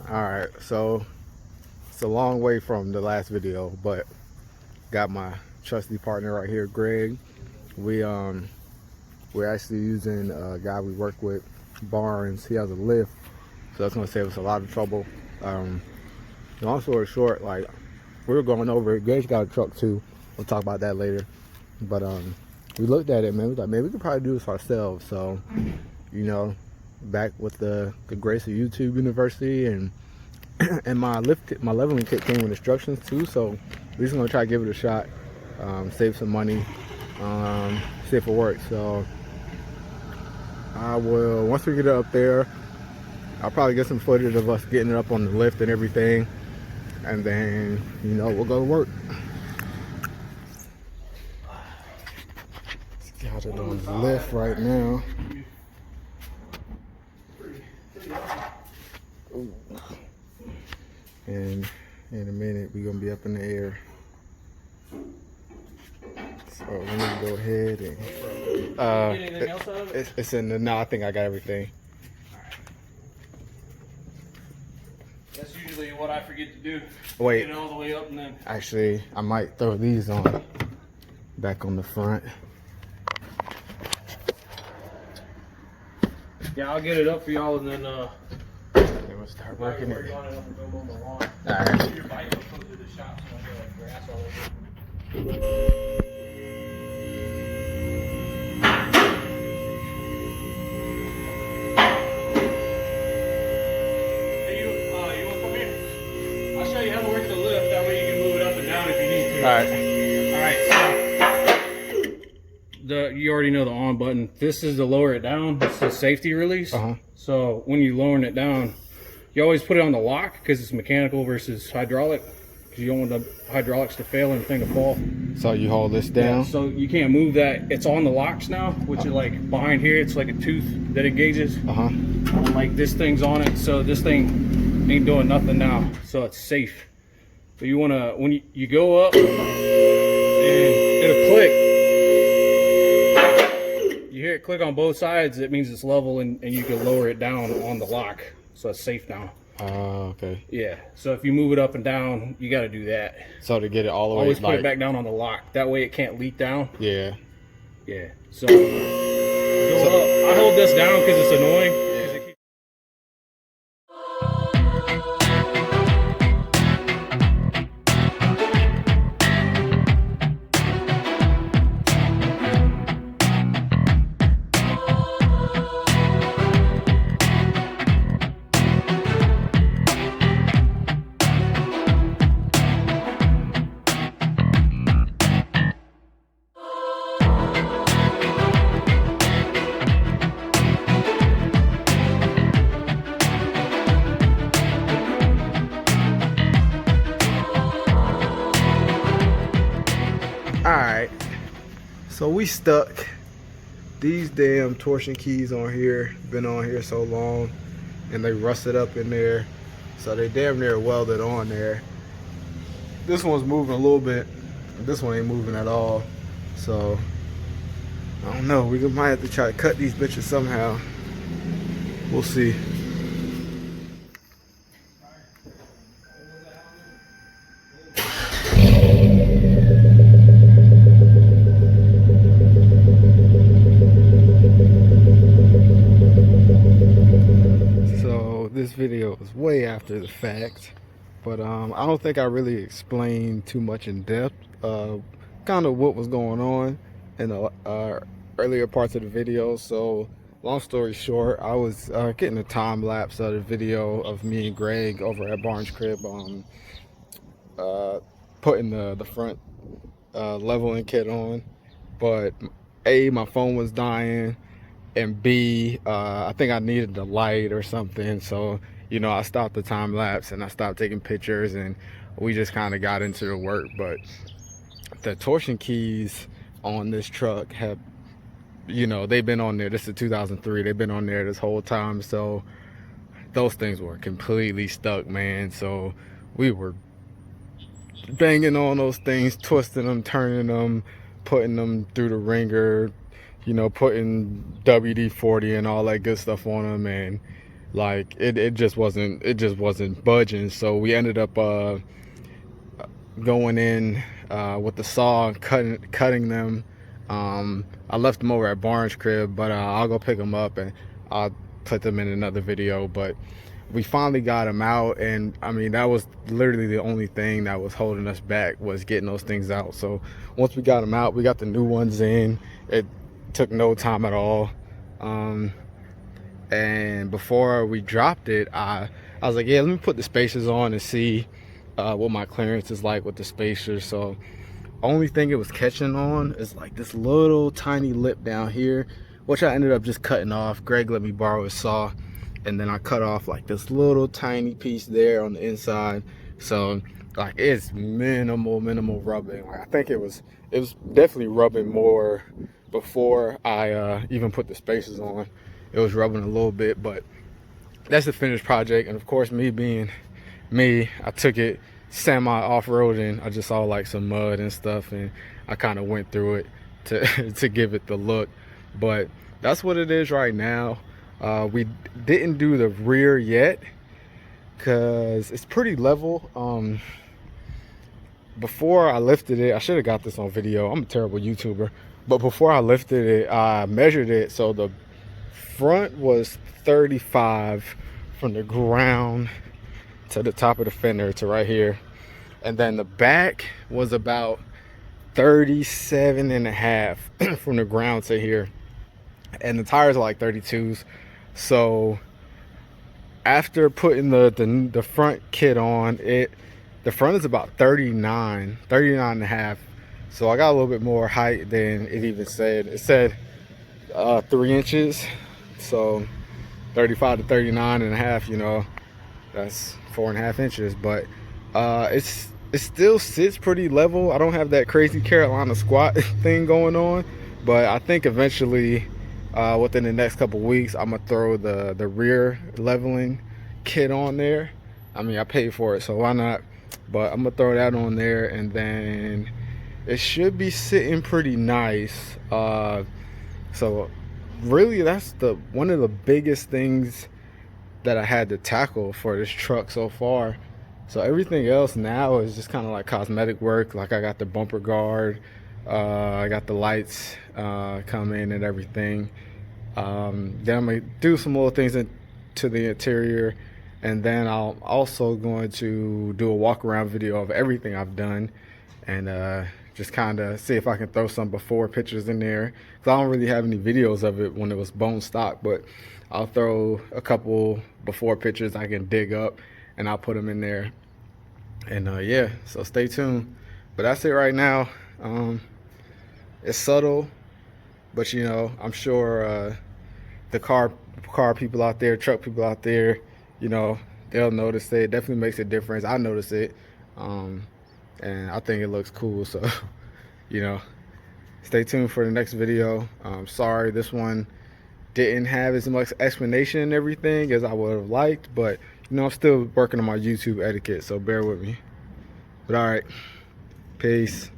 Alright, so it's a long way from the last video, but got my trusty partner right here, Greg. We're actually using a guy we work with, Barnes. He has a lift, so that's gonna save us a lot of trouble. Long story short, like, we were going over it. Greg's got a truck too. We'll talk about that later. But we looked at it, man. We was like, man, we could probably do this ourselves. So, you know, back with the grace of YouTube University and my leveling kit came with instructions too. So we're just gonna try to give it a shot, save some money, see if it works. So I will, once we get it up there, I'll probably get some footage of us getting it up on the lift and everything, and then, you know, we'll go to work. Got it on the lift right now. Ooh. And in a minute we're gonna be up in the air. So let me go ahead and anything else out of it? It's in the, no, I think I got everything. That's usually what I forget to do. Wait. Get it all the way up and then. Actually, I might throw these on back on the front. Yeah, I'll get it up for y'all and then Then we'll start working it. on it up and go mow the lawn. Alright. Your bike will come through the shop so I feel like grass all over. Hey, you want to come here? I'll show you how to work the lift. That way you can move it up and down if you need to. Alright. Alright, so you already know the on button. This is to lower it down. It's the safety release. Uh-huh. So when you're lowering it down, you always put it on the lock because it's mechanical versus hydraulic. Because you don't want the hydraulics to fail and the thing to fall. So you hold this down? Yeah, so you can't move that. It's on the locks now, which is like behind here. It's like a tooth that engages. Uh-huh. And like this thing's on it. So this thing ain't doing nothing now. So it's safe. But you want to, when you go up and it'll click. You hear it click on both sides, it means it's level and you can lower it down on the lock. So it's safe now. Okay. Yeah. So if you move it up and down, you got to do that. So to get it all the way, Always put it back down on the lock. That way it can't leak down. Yeah. Yeah. So go up. I hold this down because it's annoying. Alright, so we stuck. These damn torsion keys on here, been on here so long, and they rusted up in there, so they damn near welded on there. This one's moving a little bit, this one ain't moving at all, so I don't know, we might have to try to cut these bitches somehow. We'll see. This video is way after the fact, but I don't think I really explained too much in depth kind of what was going on in the earlier parts of the video. So long story short, I was getting a time lapse of the video of me and Greg over at Barnes crib putting the front leveling kit on, but A, my phone was dying, and B, I think I needed the light or something. So, you know, I stopped the time lapse and I stopped taking pictures, and we just kind of got into the work. But the torsion keys on this truck have, you know, they've been on there. This is 2003. They've been on there this whole time. So those things were completely stuck, man. So we were banging on those things, twisting them, turning them, putting them through the ringer, you know, putting WD-40 and all that good stuff on them, and Like it just wasn't budging. So we ended up going in with the saw and cutting them. I left them over at Barnes' crib, but I'll go pick them up and I'll put them in another video. But we finally got them out, and I mean, that was literally the only thing that was holding us back, was getting those things out. So once we got them out, we got the new ones in. It took no time at all. And before we dropped it, I was like, yeah, let me put the spacers on and see what my clearance is like with the spacers. So only thing it was catching on is like this little tiny lip down here, which I ended up just cutting off. Greg let me borrow his saw, and then I cut off like this little tiny piece there on the inside. So like it's minimal rubbing. Like I think it was definitely rubbing more before I even put the spacers on. It was rubbing a little bit, but that's the finished project. And of course, me being me, I took it semi off-roading. I just saw like some mud and stuff, and I kind of went through it to to give it the look. But that's what it is right now. We didn't do the rear yet because it's pretty level. Before I lifted it, I should have got this on video. I'm a terrible YouTuber. But before I lifted it, I measured it. So the front was 35 from the ground to the top of the fender to right here, and then the back was about 37 and a half from the ground to here, and the tires are like 32s. So after putting the front kit on it, the front is about 39 and a half. So I got a little bit more height than it even said. It said 3 inches. So 35 to 39 and a half, you know, that's 4.5 inches. But it still sits pretty level. I don't have that crazy Carolina squat thing going on, but I think eventually within the next couple weeks, I'm gonna throw the rear leveling kit on there. I mean, I paid for it, so why not? But I'm gonna throw that on there, and then it should be sitting pretty nice. So really, that's one of the biggest things that I had to tackle for this truck so far. So everything else now is just kind of like cosmetic work. Like I got the bumper guard, I got the lights coming and everything. Then I'm gonna do some little things to the interior, and then I'm also going to do a walk around video of everything I've done, and just kind of see if I can throw some before pictures in there, because I don't really have any videos of it when it was bone stock, but I'll throw a couple before pictures I can dig up, and I'll put them in there. And yeah, so stay tuned. But that's it right now. It's subtle, but you know, I'm sure the car people out there, truck people out there, you know, they'll notice it. It definitely makes a difference. I notice it. And I think it looks cool. So, you know, stay tuned for the next video. Sorry, this one didn't have as much explanation and everything as I would have liked, but you know, I'm still working on my YouTube etiquette, so bear with me. But all right, peace.